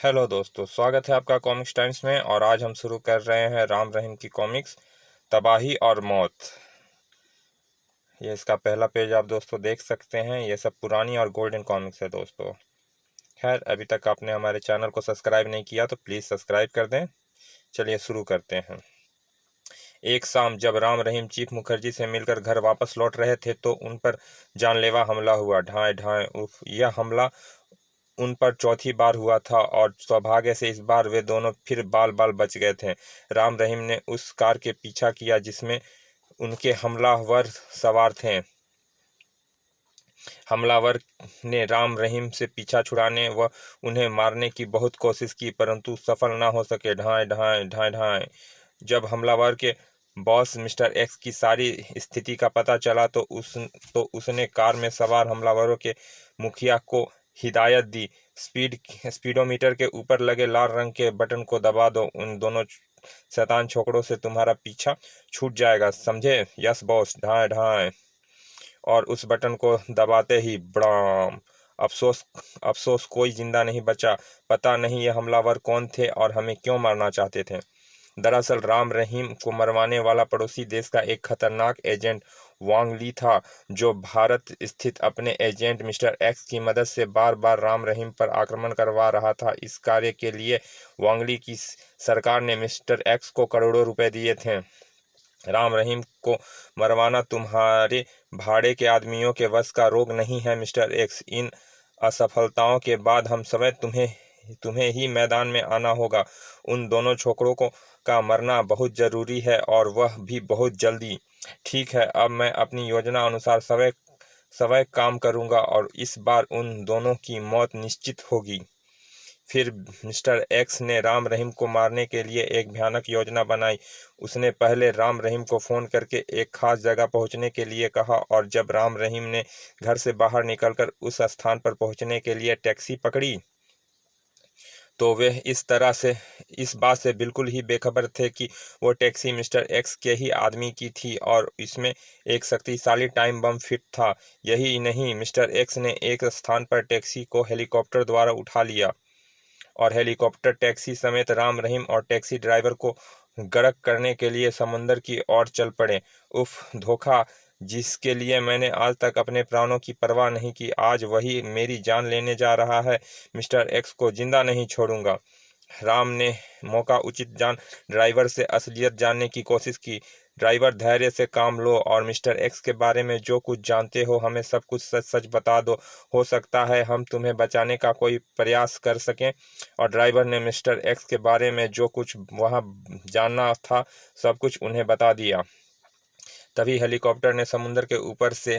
Hello दोस्तों, स्वागत है आपका कॉमिक्स टाइम्स में। और आज हम शुरू कर रहे हैं राम रहीम की कॉमिक्स तबाही और मौत। ये इसका पहला पेज आप दोस्तों देख सकते हैं। ये सब पुरानी और गोल्डन कॉमिक्स है दोस्तों। खैर, अभी तक आपने हमारे चैनल को सब्सक्राइब नहीं किया तो प्लीज़ सब्सक्राइब कर दें। चलिए शुरू करते हैं। एक शाम जब राम रहीम चीफ मुखर्जी से मिलकर घर वापस लौट रहे थे तो उन पर जानलेवा हमला हुआ। ढाए ढाए उफ! यह हमला उन पर चौथी बार हुआ था और सौभाग्य से इस बार वे दोनों फिर बाल बाल बच गए थे। राम रहीम ने उस कार के पीछा किया जिसमें उनके हमलावर सवार थे। हमलावर ने राम रहीम से पीछा छुड़ाने व उन्हें मारने की बहुत कोशिश की परंतु सफल न हो सके। ढाए ढाए ढाए ढाए जब हमलावर के बॉस मिस्टर एक्स की सारी स्थिति का पता चला तो उसने कार में सवार हमलावरों के मुखिया को हिदायत दी, स्पीडोमीटर के ऊपर लगे लाल रंग के बटन को दबा दो। उन दोनों शैतान छोकरों से तुम्हारा पीछा छूट जाएगा, समझे? Yes boss. ढाए ढाए और उस बटन को दबाते ही बड़ाम! अफसोस अफसोस कोई जिंदा नहीं बचा। पता नहीं ये हमलावर कौन थे और हमें क्यों मारना चाहते थे। दरअसल राम रहीम को मरवाने वाला पड़ोसी देश का एक खतरनाक एजेंट वांग ली था, जो भारत स्थित अपने एजेंट मिस्टर एक्स की मदद से बार बार राम रहीम पर आक्रमण करवा रहा था। इस कार्य के लिए वांग ली की सरकार ने मिस्टर एक्स को करोड़ों रुपए दिए थे। राम रहीम को मरवाना तुम्हारे भाड़े के आदमियों के वश का रोग नहीं है मिस्टर एक्स। इन असफलताओं के बाद हम समय तुम्हें ही मैदान में आना होगा। उन दोनों छोकरों का मरना बहुत जरूरी है और वह भी बहुत जल्दी। ठीक है, अब मैं अपनी योजना अनुसार सवय सवय काम करूंगा और इस बार उन दोनों की मौत निश्चित होगी। फिर मिस्टर एक्स ने राम रहीम को मारने के लिए एक भयानक योजना बनाई। उसने पहले राम रहीम को फ़ोन करके एक खास जगह पहुंचने के लिए कहा और जब राम रहीम ने घर से बाहर निकलकर उस स्थान पर पहुंचने के लिए टैक्सी पकड़ी तो वे इस बात से बिल्कुल ही बेखबर थे कि वो टैक्सी मिस्टर एक्स के ही आदमी की थी और इसमें एक शक्तिशाली टाइम बम फिट था। यही नहीं, मिस्टर एक्स ने एक स्थान पर टैक्सी को हेलीकॉप्टर द्वारा उठा लिया और हेलीकॉप्टर टैक्सी समेत राम रहीम और टैक्सी ड्राइवर को गर्क करने के लिए समुंदर की ओर चल पड़े। उफ, धोखा! जिसके लिए मैंने आज तक अपने प्राणों की परवाह नहीं की, आज वही मेरी जान लेने जा रहा है। मिस्टर एक्स को जिंदा नहीं छोड़ूंगा। राम ने मौका उचित जान ड्राइवर से असलियत जानने की कोशिश की। ड्राइवर, धैर्य से काम लो और मिस्टर एक्स के बारे में जो कुछ जानते हो हमें सब कुछ सच सच बता दो। हो सकता है हम तुम्हें बचाने का कोई प्रयास कर सकें। और ड्राइवर ने मिस्टर एक्स के बारे में जो कुछ वहां जानना था सब कुछ उन्हें बता दिया। तभी हेलीकॉप्टर ने समुद्र के ऊपर से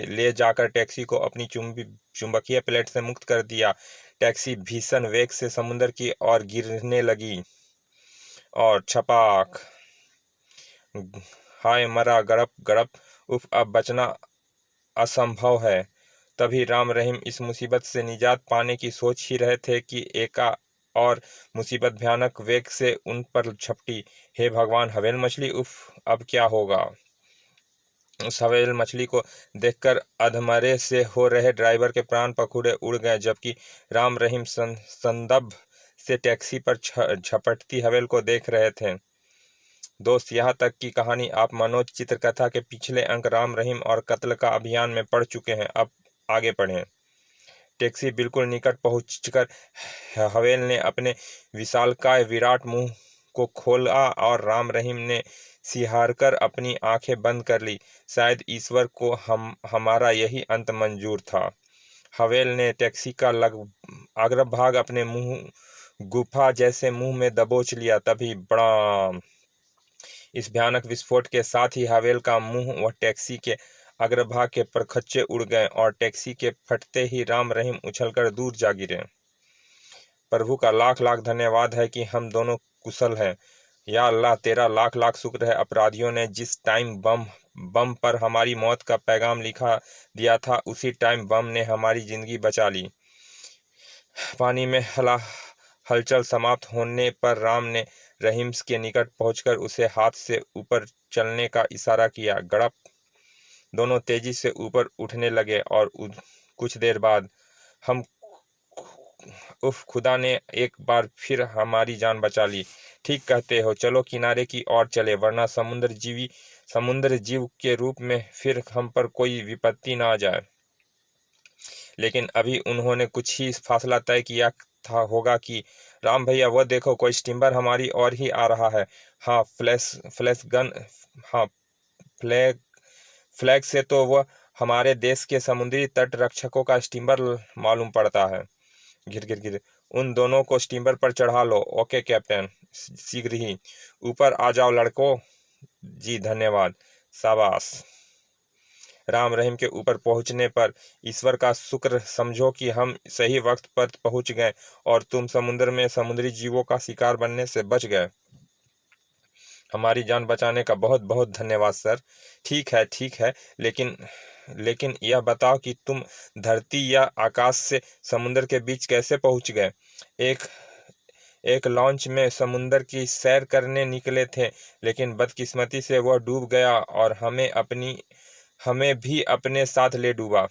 ले जाकर टैक्सी को अपनी चुंबकीय प्लेट से मुक्त कर दिया। टैक्सी भीषण वेग से समुद्र की ओर गिरने लगी और छपाक! हाय मरा! गड़प गड़प! उफ, अब बचना असंभव है। तभी राम रहीम इस मुसीबत से निजात पाने की सोच ही रहे थे कि एका और मुसीबत भयानक वेग से उन पर झपटी। हे भगवान! हवेल मछली! उफ, अब क्या होगा? उस हवेल मछली को देखकर अधमरे से हो रहे ड्राइवर के प्राण पखेरु उड़ गए, जबकि राम रहीम संदर्भ से टैक्सी पर झपटती हवेल को देख रहे थे। दोस्त, यहाँ तक की कहानी आप मनोज चित्रकथा के पिछले अंक राम रहीम और कत्ल का अभियान में पढ़ चुके हैं। अब आगे पढ़ें। टैक्सी बिल्कुल निकट पहुंचकर हवेल ने अपने विशालकाय विराट मुंह को खोला और राम रहीम ने सिहारकर अपनी आंखें बंद कर ली। शायद ईश्वर को हमारा यही अंत मंजूर था। हवेल ने टैक्सी का अग्रभाग अपने मुंह गुफा जैसे मुंह में दबोच लिया। तभी बड़ा! इस भयानक विस्फोट के साथ ही हवेल का मुंह व टैक्सी के अग्रभाग के परखच्चे उड़ गए और टैक्सी के फटते ही राम रहीम उछलकर दूर जा गिरे। प्रभु का लाख लाख धन्यवाद है कि हम दोनों कुशल हैं। या अल्लाह, तेरा लाख लाख शुक्र है। अपराधियों ने जिस टाइम बम पर हमारी मौत का पैगाम लिखा दिया था उसी टाइम बम ने हमारी जिंदगी बचा ली। पानी में हलचल समाप्त होने पर राम ने रहीम के निकट पहुंचकर उसे हाथ से ऊपर चलने का इशारा किया। गड़प! दोनों तेजी से ऊपर उठने लगे और कुछ देर बाद हम उफ, खुदा ने एक बार फिर हमारी जान बचा ली। ठीक कहते हो, चलो किनारे की ओर चले, वरना समुद्र जीव के रूप में फिर हम पर कोई विपत्ति ना आ जाए। लेकिन अभी उन्होंने कुछ ही फासला तय किया था होगा कि राम भैया वो देखो, कोई स्टीमर हमारी ओर ही आ रहा है। हाँ, फ्लैश गन। हाँ, फ्लैग फ्लैग से तो वह हमारे देश के समुद्री तट रक्षकों का स्टीमर मालूम पड़ता है। गिर गिर गिर, उन दोनों को स्टीमर पर चढ़ा लो। ओके कैप्टन, शीघ्र ही। ऊपर आ जाओ लड़कों। जी धन्यवाद। शाबाश। राम रहीम के ऊपर पहुंचने पर ईश्वर का शुक्र समझो कि हम सही वक्त पर पहुंच गए और तुम समुद्र में समुद्री जीवों का शिकार बनने से बच गए। हमारी जान बचाने का बहुत बहुत धन्यवाद सर। ठीक है, लेकिन लेकिन यह बताओ कि तुम धरती या आकाश से समुद्र के बीच कैसे पहुंच गए। एक एक लॉन्च में समुद्र की सैर करने निकले थे, लेकिन बदकिस्मती से वह डूब गया और हमें भी अपने साथ ले डूबा।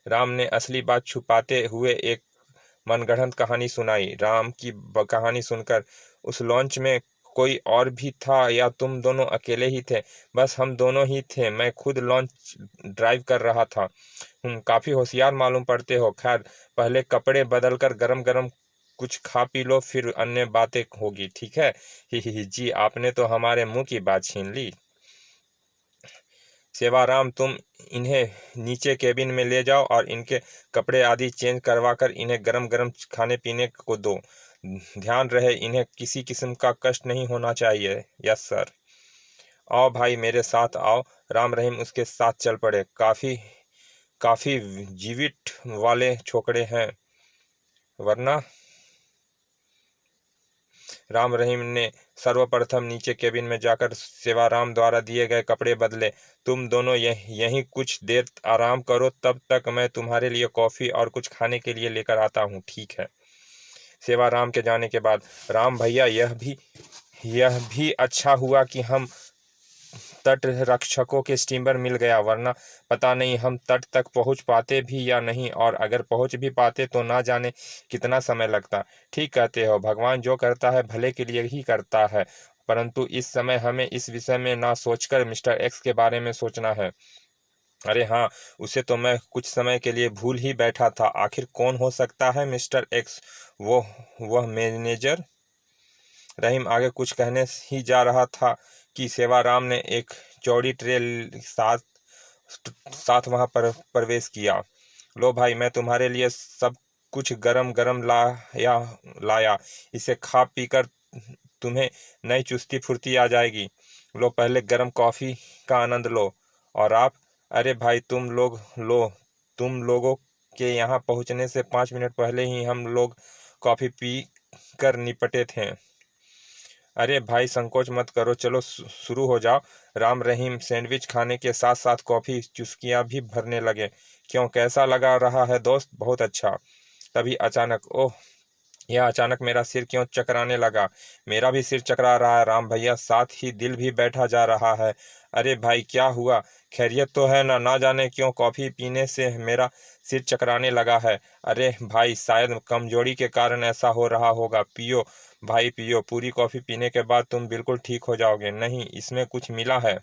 राम ने असली बात छुपाते हुए एक मनगढ़ंत कहानी सुनाई। राम की कहानी सुनकर, उस लॉन्च में कोई और भी था या तुम दोनों अकेले ही थे? बस हम दोनों ही थे, मैं खुद लॉन्च ड्राइव कर रहा था। काफी होशियार मालूम पड़ते हो। खैर, पहले कपड़े बदलकर गरम गरम कुछ खा पी लो, फिर अन्य बातें होगी, ठीक है? ही जी, आपने तो हमारे मुंह की बात छीन ली। सेवाराम, तुम इन्हें नीचे केबिन में ले जाओ और इनके कपड़े आदि चेंज करवाकर इन्हें गरम गरम खाने पीने को दो। ध्यान रहे इन्हें किसी किस्म का कष्ट नहीं होना चाहिए। Yes sir. आओ भाई, मेरे साथ आओ। राम रहीम उसके साथ चल पड़े। काफी काफी जीवित वाले छोकरे हैं, वरना। राम रहीम ने सर्वप्रथम नीचे केबिन में जाकर सेवाराम द्वारा दिए गए कपड़े बदले। तुम दोनों यहीं कुछ देर आराम करो, तब तक मैं तुम्हारे लिए कॉफ़ी और कुछ खाने के लिए लेकर आता हूँ, ठीक है? सेवाराम के जाने के बाद, राम भैया, यह भी अच्छा हुआ कि हम तट रक्षकों के स्टीमर मिल गया, वरना पता नहीं हम तट तक पहुंच पाते भी या नहीं, और अगर पहुंच भी पाते तो ना जाने कितना समय लगता। ठीक कहते हो, भगवान जो करता है भले के लिए ही करता है, परंतु इस समय हमें इस विषय में ना सोचकर मिस्टर एक्स के बारे में सोचना है। अरे हाँ, उसे तो मैं कुछ समय के लिए भूल ही बैठा था। आखिर कौन हो सकता है मिस्टर एक्स? वह मैनेजर। रहीम आगे कुछ कहने ही जा रहा था कि सेवाराम ने एक चौड़ी ट्रे साथ साथ वहां पर प्रवेश किया। लो भाई, मैं तुम्हारे लिए सब कुछ गरम गरम लाया। इसे खा पीकर तुम्हें नई चुस्ती फुर्ती आ जाएगी। लो, पहले गरम कॉफी का आनंद लो। और आप? अरे भाई, तुम लोगों के यहाँ पहुँचने से 5 मिनट पहले ही हम लोग कॉफी पी कर निपटे थे। अरे भाई, संकोच मत करो, चलो शुरू हो जाओ। राम रहीम सैंडविच खाने के साथ साथ कॉफी चुस्कियां भी भरने लगे। क्यों, कैसा लगा रहा है दोस्त? बहुत अच्छा। तभी अचानक, ओह, यह अचानक मेरा सिर क्यों चकराने लगा? मेरा भी सिर चकरा रहा है राम भैया, साथ ही दिल भी बैठा जा रहा है। अरे भाई, क्या हुआ? खैरियत तो है ना? ना जाने क्यों कॉफी पीने से मेरा सिर चकराने लगा है। अरे भाई, शायद कमजोरी के कारण ऐसा हो रहा होगा। पियो भाई, पियो। पूरी कॉफी पीने के बाद तुम बिल्कुल ठीक हो जाओगे। नहीं, इसमें कुछ मिला है।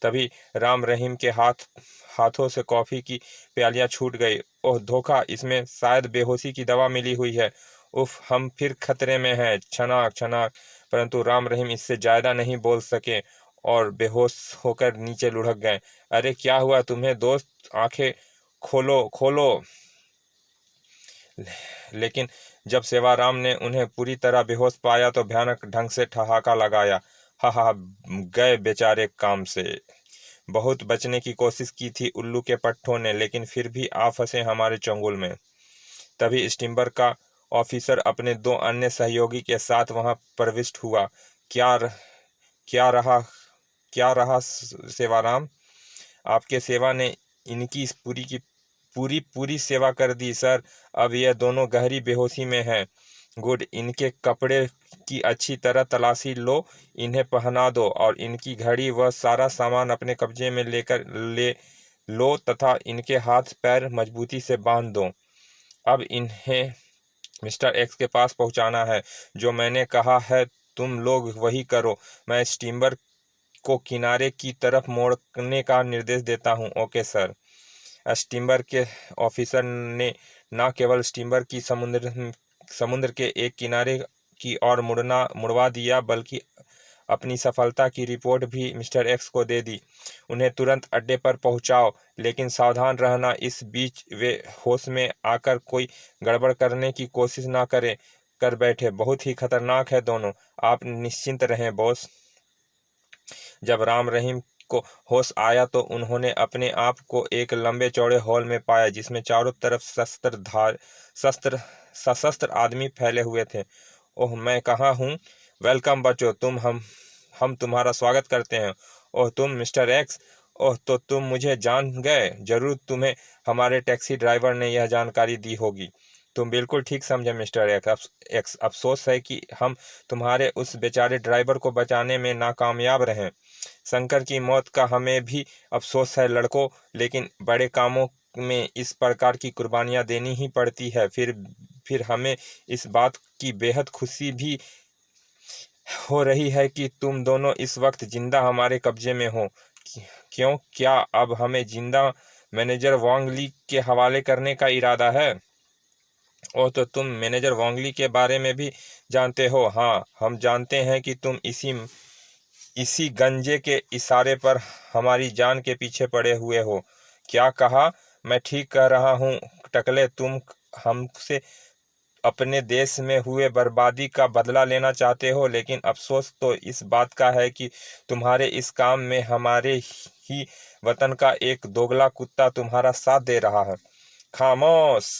तभी राम रहीम के हाथों से कॉफी की प्यालियां छूट गई। ओह धोखा, इसमें शायद बेहोशी की दवा मिली हुई है। उफ, हम फिर खतरे में हैं। छनाक छनाक। परंतु राम रहीम इससे ज्यादा नहीं बोल सके और बेहोश होकर नीचे लुढ़क गए। अरे क्या हुआ तुम्हें दोस्त? आंखें खोलो खोलो। लेकिन जब सेवाराम ने उन्हें पूरी तरह बेहोश पाया तो भयानक ढंग से ठहाका लगाया। हा हा, गए बेचारे काम से। बहुत बचने की कोशिश की थी उल्लू के पट्टों ने, लेकिन फिर भी आ फंसे हमारे चंगुल में। तभी स्टीमर का ऑफिसर अपने 2 अन्य सहयोगी के साथ वहां प्रविष्ट हुआ। क्या र, क्या रहा क्या रहा सेवाराम? आपके सेवा ने इनकी पूरी पूरी सेवा कर दी सर। अब यह दोनों गहरी बेहोशी में हैं। गुड, इनके कपड़े की अच्छी तरह तलाशी लो, इन्हें पहना दो और इनकी घड़ी व सारा सामान अपने कब्जे में ले लो तथा इनके हाथ पैर मजबूती से बांध दो। अब इन्हें मिस्टर एक्स के पास पहुंचाना है। जो मैंने कहा है तुम लोग वही करो। मैं स्टीमर को किनारे की तरफ मोड़ने का निर्देश देता हूं। Okay sir. स्टीमर के ऑफिसर ने न केवल स्टीमर की समुद्र के एक किनारे की ओर मुड़वा दिया, बल्कि अपनी सफलता की रिपोर्ट भी मिस्टर एक्स को दे दी। उन्हें तुरंत अड्डे पर पहुंचाओ, लेकिन सावधान रहना, इस बीच वे होश में आकर कोई गड़बड़ करने की कोशिश ना कर बैठे। बहुत ही खतरनाक है दोनों। आप निश्चिंत रहें बॉस। जब राम रहीम को होश आया तो उन्होंने अपने आप को एक लंबे चौड़े हॉल में पाया, जिसमें चारों तरफ सशस्त्र आदमी फैले हुए थे। ओह, मैं कहाँ हूँ? वेलकम बच्चों, हम तुम्हारा स्वागत करते हैं। ओह, तुम मिस्टर एक्स? ओह, तो तुम मुझे जान गए। जरूर तुम्हें हमारे टैक्सी ड्राइवर ने यह जानकारी दी होगी। तुम बिल्कुल ठीक समझे मिस्टर एक्स। अफसोस है कि हम तुम्हारे उस बेचारे ड्राइवर को बचाने में नाकामयाब रहे। शंकर की मौत का हमें भी अफसोस है लड़कों, लेकिन बड़े कामों में इस प्रकार की कुर्बानियां देनी ही पड़ती है। फिर हमें इस बात की बेहद खुशी भी हो रही है कि तुम दोनों इस वक्त जिंदा हमारे कब्जे में हो। क्यों, क्या अब हमें जिंदा मैनेजर वांग ली के हवाले करने का इरादा है? ओह, तो तुम मैनेजर वांग ली के बारे में भी जानते हो? हाँ, हम जानते हैं कि तुम इसी गंजे के इशारे पर हमारी जान के पीछे पड़े हुए हो। क्या कहा? मैं ठीक कह रहा हूँ टकले, तुम हमसे अपने देश में हुए बर्बादी का बदला लेना चाहते हो, लेकिन अफसोस तो इस बात का है कि तुम्हारे इस काम में हमारे ही वतन का एक दोगला कुत्ता तुम्हारा साथ दे रहा है। खामोश,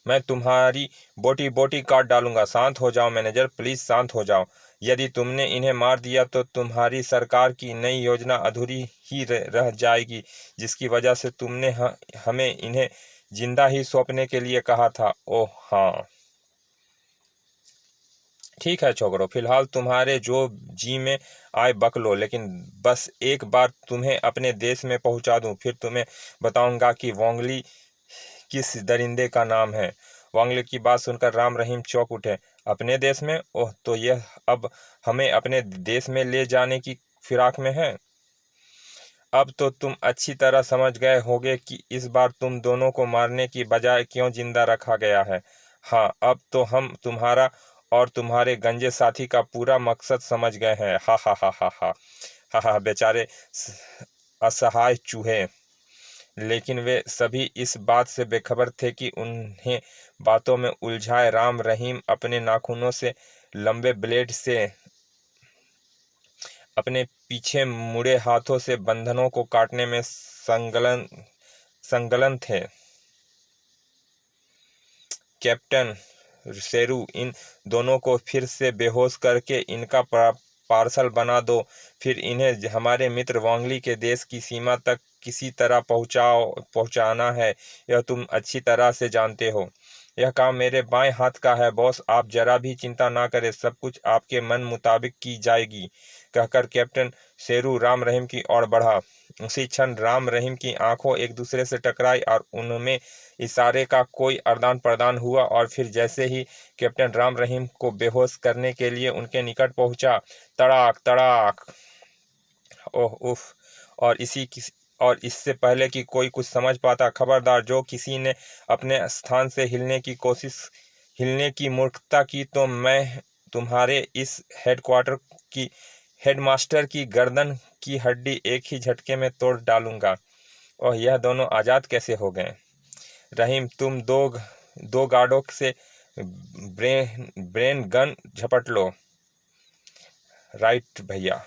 मैं तुम्हारी बोटी बोटी काट डालूंगा। शांत हो जाओ मैनेजर, प्लीज शांत हो जाओ। यदि तुमने इन्हें मार दिया तो तुम्हारी सरकार की नई योजना अधूरी ही रह जाएगी, जिसकी वजह से तुमने हमें इन्हें जिंदा ही सौंपने के लिए कहा था। ओह हाँ, ठीक है छोकरो, फिलहाल तुम्हारे जो जी में आए बक लो, लेकिन बस एक बार तुम्हें अपने देश में पहुंचा दूं, फिर तुम्हें बताऊंगा कि वांगली किस दरिंदे का नाम है। वांगली की बात सुनकर राम रहीम चौंक उठे। अपने देश में? ओह, तो यह अब हमें अपने देश में ले जाने की फिराक में है। अब तो तुम अच्छी तरह समझ गए होगे कि इस बार तुम दोनों को मारने की बजाय क्यों जिंदा रखा गया है। हाँ, अब तो हम तुम्हारा और तुम्हारे गंजे साथी का पूरा मकसद समझ गए हैं। हा हा हा हा हा हा हा, बेचारे असहाय चूहे। लेकिन वे सभी इस बात से बेखबर थे कि उन्हें बातों में उलझाए राम रहीम अपने नाखूनों से लंबे ब्लेड से अपने पीछे मुड़े हाथों से बंधनों को काटने में संलग्न थे। कैप्टन शेरू, इन दोनों को फिर से बेहोश करके इनका पार्सल बना दो, फिर इन्हें हमारे मित्र वांगली के देश की सीमा तक किसी तरह पहुंचाना है। यह तुम अच्छी तरह से जानते हो। यह काम मेरे बाएं हाथ का है बॉस, आप जरा भी चिंता ना करें, सब कुछ आपके मन मुताबिक की जाएगी। कहकर कैप्टन शेरू राम रहीम की ओर बढ़ा। उसी क्षण राम रहीम की आंखों एक दूसरे से टकराई और उनमें इशारे का कोई आदान प्रदान हुआ, और फिर जैसे ही कैप्टन राम रहीम को बेहोश करने के लिए उनके निकट पहुंचा, तड़ाक तड़ाक, ओह उफ, और इससे पहले कि कोई कुछ समझ पाता, खबरदार, जो किसी ने अपने स्थान से हिलने की मूर्खता की तो मैं तुम्हारे इस हेडमास्टर की गर्दन की हड्डी एक ही झटके में तोड़ डालूंगा। और यह दोनों आज़ाद कैसे हो गए? रहीम, तुम दो गार्डों से ब्रेन गन झपट लो। राइट भैया।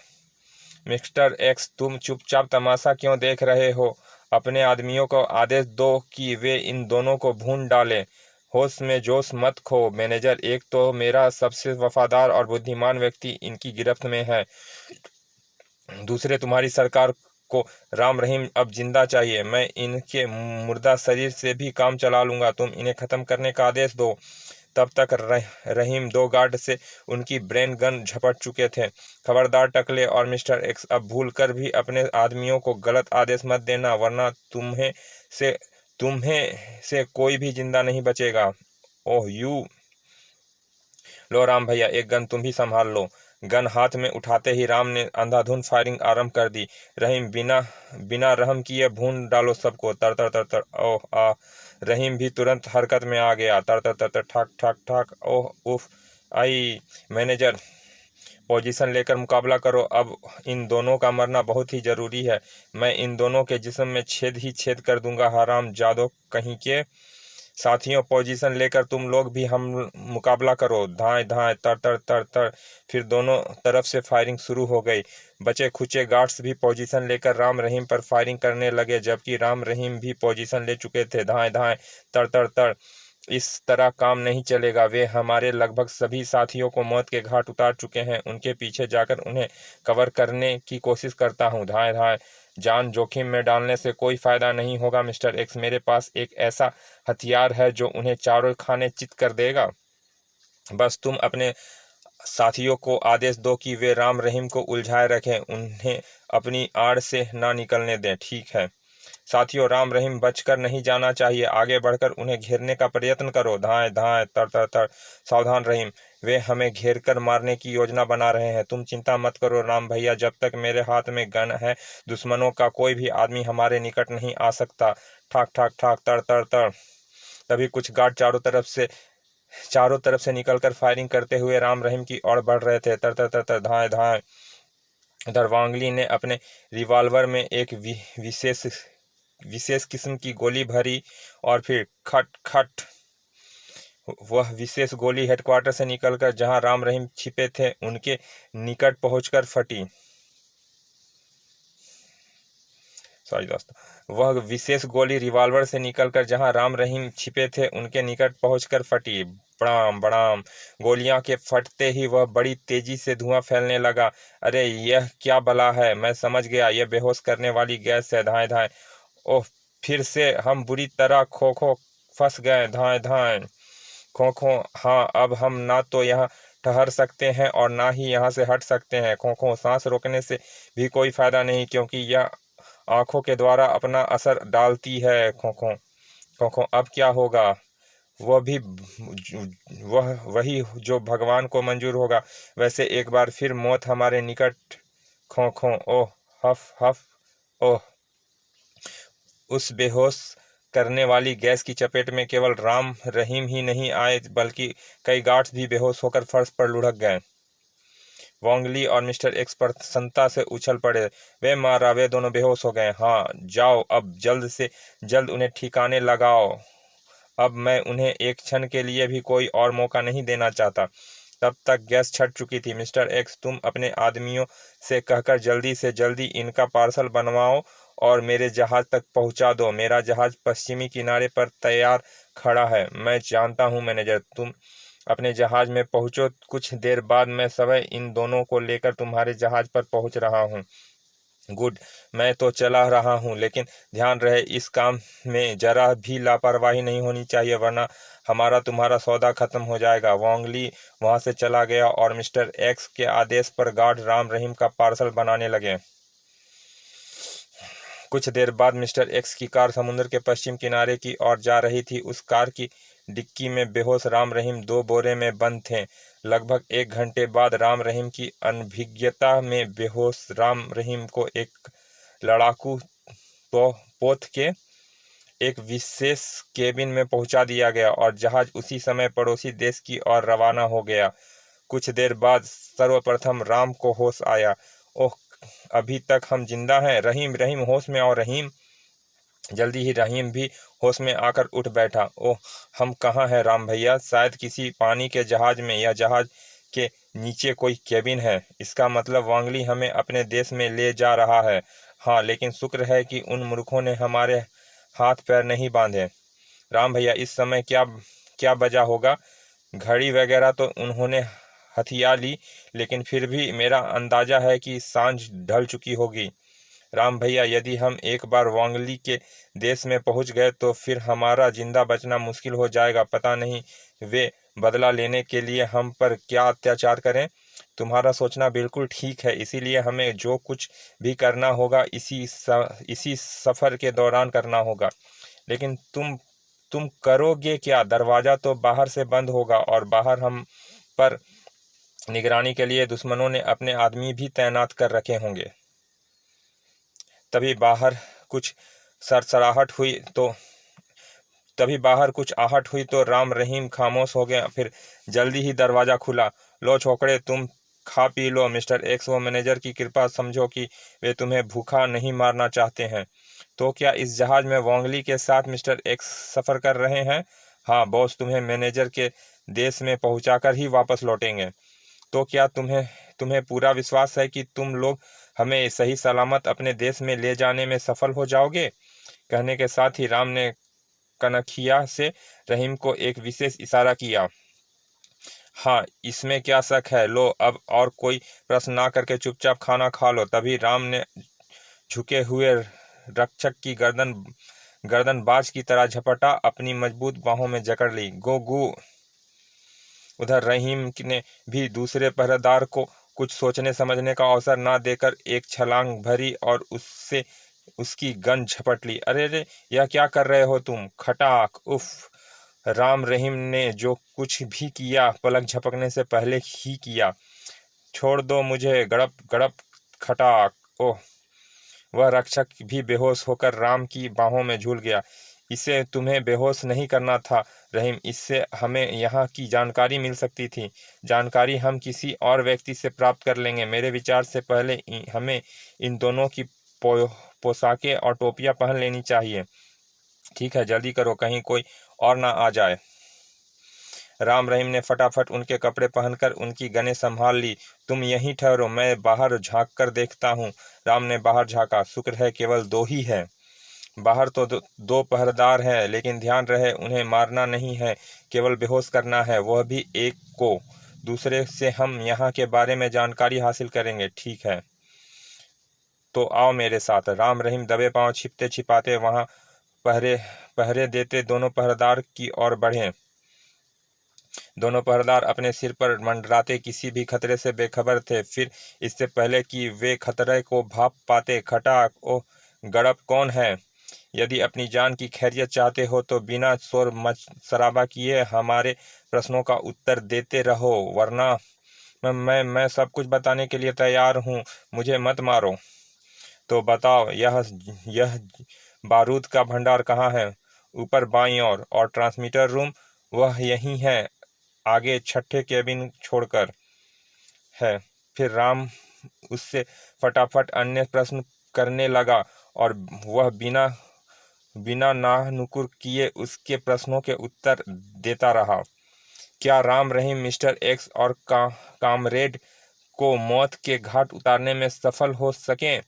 मिस्टर एक्स, तुम चुपचाप तमाशा क्यों देख रहे हो? अपने आदमियों को आदेश दो कि वे इन दोनों को भून डालें। होश में जोश मत खो मैनेजर, एक तो मेरा सबसे वफादार और बुद्धिमान व्यक्ति इनकी गिरफ्त में है, दूसरे तुम्हारी सरकार को राम रहीम अब जिंदा चाहिए। मैं इनके मुर्दा शरीर से भी काम चला लूंगा, तुम इन्हें खत्म करने का आदेश दो। तब तक रहीम दो गार्ड से उनकी ब्रेन गन झपट चुके थे। खबरदार टकले और मिस्टर एक्स, अब भूल कर भी अपने आदमियों को गलत आदेश मत देना, वरना तुम्हें से कोई भी जिंदा नहीं बचेगा। ओह यू लो राम भैया, एक गन तुम भी संभाल लो। गन हाथ में उठाते ही राम ने अंधाधुंध फायरिंग आरंभ कर दी। रहीम बिना बिना रहम किए भून डालो सबको। तर तर तर तर ओह आ। रहीम भी तुरंत हरकत में आ गया। तर तर तर तर ठाक ठाक ठाक ओह उफ। आई मैनेजर, पोजीशन लेकर मुकाबला करो। अब इन दोनों का मरना बहुत ही जरूरी है। मैं इन दोनों के जिस्म में छेद ही छेद कर दूंगा। हराम जादो कहीं के। साथियों, पोजीशन लेकर तुम लोग भी हम मुकाबला करो। धाए धाए तर तर तर तर। फिर दोनों तरफ से फायरिंग शुरू हो गई। बचे खुचे गार्ड्स भी पोजीशन लेकर राम रहीम पर फायरिंग करने लगे, जबकि राम रहीम भी पोजीशन ले चुके थे। धाए धाए तर तर तर। इस तरह काम नहीं चलेगा। वे हमारे लगभग सभी साथियों को मौत के घाट उतार चुके हैं। उनके पीछे जाकर उन्हें कवर करने की कोशिश करता हूँ। धाए धाए। जान जोखिम में डालने से कोई फायदा नहीं होगा मिस्टर एक्स। मेरे पास एक ऐसा हथियार है जो उन्हें चारों खाने चित कर देगा। बस तुम अपने साथियों को आदेश दो कि वे राम रहीम को उलझाए रखें, उन्हें अपनी आड़ से ना निकलने दें। ठीक है साथियों, राम रहीम बचकर नहीं जाना चाहिए। आगे बढ़कर उन्हें घेरने का प्रयत्न करो। धाए धाए तर तर तर। सावधान रहीम, वे हमें घेर कर मारने की योजना बना रहे हैं। तुम चिंता मत करो राम भैया, जब तक मेरे हाथ में गन है दुश्मनों का कोई भी आदमी हमारे निकट नहीं आ सकता। ठाक ठाक ठाक तर तर तर। तभी कुछ गार्ड चारों तरफ से निकलकर फायरिंग करते हुए राम रहीम की ओर बढ़ रहे थे। तर तर तर तर धाए धाए। इधर वांगली ने अपने रिवॉल्वर में एक विशेष किस्म की गोली भरी और फिर खट खट। वह विशेष गोली हेडक्वार्टर से निकलकर जहां राम रहीम छिपे थे उनके निकट पहुंचकर फटी। सॉरी दोस्तों, वह विशेष गोली रिवॉल्वर से निकलकर जहां राम रहीम छिपे थे उनके निकट पहुंचकर फटी। बड़ाम बड़ाम। गोलियां के फटते ही वह बड़ी तेजी से धुआं फैलने लगा। अरे यह क्या बला है, मैं समझ गया, यह बेहोश करने वाली गैस है। धाए धाए। ओह, फिर से हम बुरी तरह खो खो फंस गए। धाए धाए। खो खो। हाँ, अब हम ना तो यहाँ ठहर सकते हैं और ना ही यहाँ से हट सकते हैं। खो खो। सांस रोकने से भी कोई फायदा नहीं, क्योंकि यह आंखों के द्वारा अपना असर डालती है। खो खो खो खो। अब क्या होगा? वह भी वह वही जो भगवान को मंजूर होगा। वैसे एक बार फिर मौत हमारे निकट। खो खो। ओह हफ हफ। ओह। उस बेहोश करने वाली गैस की चपेट में केवल राम रहीम ही नहीं आए, बल्कि कई गार्ड्स भी बेहोश होकर फर्श पर लुढ़क गए। वांगली और मिस्टर एक्स प्रसन्नता से उछल पड़े। वे मारा, वे दोनों बेहोश हो गए। हाँ, जाओ अब जल्द से जल्द उन्हें ठिकाने लगाओ। अब मैं उन्हें एक क्षण के लिए भी कोई और मौका नहीं देना चाहता। तब तक गैस छट चुकी थी। मिस्टर एक्स, तुम अपने आदमियों से कहकर जल्दी से जल्दी इनका पार्सल बनवाओ और मेरे जहाज तक पहुंचा दो। मेरा जहाज पश्चिमी किनारे पर तैयार खड़ा है। मैं जानता हूं मैनेजर, तुम अपने जहाज में पहुंचो। कुछ देर बाद मैं सवय इन दोनों को लेकर तुम्हारे जहाज पर पहुंच रहा हूं। गुड, मैं तो चला रहा हूं, लेकिन ध्यान रहे इस काम में जरा भी लापरवाही नहीं होनी चाहिए, वरना हमारा तुम्हारा सौदा खत्म हो जाएगा। वांगली वहां से चला गया और मिस्टर एक्स के आदेश पर गार्ड राम रहीम का पार्सल बनाने लगे। कुछ देर बाद मिस्टर एक्स की कार समुद्र के पश्चिम किनारे की ओर जा रही थी। उस कार की डिक्की में बेहोश राम रहीम 2 बोरे में बंद थे। लगभग 1 घंटे बाद राम रहीम की अनभिज्ञता में बेहोश राम रहीम को एक लड़ाकू पोत के एक विशेष केबिन में पहुंचा दिया गया और जहाज उसी समय पड़ोसी देश की ओर रवाना हो गया। कुछ देर बाद सर्वप्रथम राम को होश आया। ओह, अभी तक हम जिंदा हैं। रहीम, रहीम होश में आओ रहीम। जल्दी ही रहीम भी होश में आकर उठ बैठा। ओह, हम कहाँ हैं राम भैया? शायद किसी पानी के जहाज में, या जहाज के नीचे कोई केबिन है। इसका मतलब वांगली हमें अपने देश में ले जा रहा है। हाँ, लेकिन शुक्र है कि उन मूर्खों ने हमारे हाथ पैर नहीं बांधे। राम भैया, इस समय क्या क्या बजा होगा? घड़ी वगैरह तो उन्होंने हथिया ली, लेकिन फिर भी मेरा अंदाजा है कि सांझ ढल चुकी होगी। राम भैया, यदि हम एक बार वांगली के देश में पहुंच गए तो फिर हमारा जिंदा बचना मुश्किल हो जाएगा। पता नहीं वे बदला लेने के लिए हम पर क्या अत्याचार करें। तुम्हारा सोचना बिल्कुल ठीक है, इसीलिए हमें जो कुछ भी करना होगा इसी सफ़र के दौरान करना होगा। लेकिन तुम करोगे क्या? दरवाज़ा तो बाहर से बंद होगा और बाहर हम पर निगरानी के लिए दुश्मनों ने अपने आदमी भी तैनात कर रखे होंगे। तभी बाहर कुछ सरसराहट हुई तो तभी बाहर कुछ आहट हुई तो राम रहीम खामोश हो गया। फिर जल्दी ही दरवाज़ा खुला। लो छोकरे, तुम खा पी लो। मिस्टर एक्स वो मैनेजर की कृपा समझो कि वे तुम्हें भूखा नहीं मारना चाहते हैं। तो क्या इस जहाज़ में वोंगली के साथ मिस्टर एक्स सफ़र कर रहे हैं? हाँ बॉस, तुम्हें मैनेजर के देश में पहुंचाकर ही वापस लौटेंगे। तो क्या तुम्हें पूरा विश्वास है कि तुम लोग हमें सही सलामत अपने देश में ले जाने में सफल हो जाओगे? कहने के साथ ही राम ने कनखिया से रहीम को एक विशेष इशारा किया। हाँ, इसमें क्या शक है। लो अब और कोई प्रश्न ना करके चुपचाप खाना खा लो। तभी राम ने झुके हुए रक्षक की गर्दन बाज की तरह झपटा अपनी मजबूत बाहों में जकड़ ली। गो गू। उधर रहीम ने भी दूसरे पहरेदार को कुछ सोचने समझने का अवसर ना देकर एक छलांग भरी और उससे उसकी गन झपट ली। अरे रे, यह क्या कर रहे हो तुम? खटाक। उफ। राम रहीम ने जो कुछ भी किया पलक झपकने से पहले ही किया। छोड़ दो मुझे। गड़प गड़प। खटाक। ओह। वह रक्षक भी बेहोश होकर राम की बाहों में झूल गया। इसे तुम्हें बेहोश नहीं करना था रहीम, इससे हमें यहाँ की जानकारी मिल सकती थी। जानकारी हम किसी और व्यक्ति से प्राप्त कर लेंगे। मेरे विचार से पहले हमें इन दोनों की पोशाकें और टोपियाँ पहन लेनी चाहिए। ठीक है, जल्दी करो, कहीं कोई और ना आ जाए। राम रहीम ने फटाफट उनके कपड़े पहनकर उनकी गनें संभाल ली। तुम यहीं ठहरो, मैं बाहर झांक कर देखता हूँ। राम ने बाहर झांका। शुक्र है केवल दो ही है। बाहर तो दो पहरेदार हैं, लेकिन ध्यान रहे उन्हें मारना नहीं है, केवल बेहोश करना है, वह भी एक को। दूसरे से हम यहाँ के बारे में जानकारी हासिल करेंगे। ठीक है, तो आओ मेरे साथ। राम रहीम दबे पांव छिपते छिपाते वहां पहरे पहरे देते दोनों पहरेदार की ओर बढ़े। दोनों पहरेदार अपने सिर पर मंडराते किसी भी खतरे से बेखबर थे। फिर इससे पहले कि वे खतरे को भाप पाते, खटाक। ओह गड़प, कौन है? यदि अपनी जान की खैरियत चाहते हो तो बिना शोर मच शराबा किए हमारे प्रश्नों का उत्तर देते रहो, वरना मैं सब कुछ बताने के लिए तैयार हूँ। मुझे मत मारो। तो बताओ, यह बारूद का भंडार कहाँ है? ऊपर बाईं ओर। और ट्रांसमीटर रूम? वह यही है, आगे छठे केबिन छोड़कर है। फिर राम उससे फटाफट अन्य प्रश्न करने लगा और वह बिना बिना नानुकुर किए उसके प्रश्नों के उत्तर देता रहा। क्या राम रहीम मिस्टर एक्स और कामरेड को मौत के घाट उतारने में सफल हो सकें?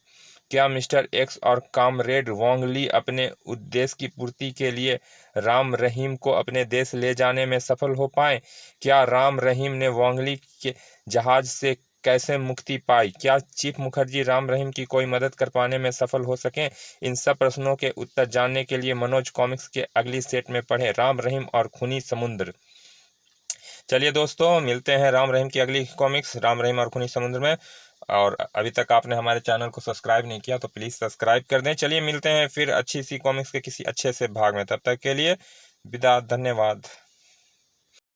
क्या मिस्टर एक्स और कामरेड वोंगली अपने उद्देश्य की पूर्ति के लिए राम रहीम को अपने देश ले जाने में सफल हो पाए? क्या राम रहीम ने वोंगली के जहाज से कैसे मुक्ति पाई? क्या चीफ मुखर्जी राम रहीम की कोई मदद कर पाने में सफल हो सकें? इन सब प्रश्नों के उत्तर जानने के लिए मनोज कॉमिक्स के अगली सेट में पढ़ें राम रहीम और खूनी समुद्र। चलिए दोस्तों, मिलते हैं राम रहीम की अगली कॉमिक्स राम रहीम और खूनी समुद्र में। और अभी तक आपने हमारे चैनल को सब्सक्राइब नहीं किया तो प्लीज़ सब्सक्राइब कर दें। चलिए मिलते हैं फिर अच्छी सी कॉमिक्स के किसी अच्छे से भाग में। तब तक के लिए विदा, धन्यवाद।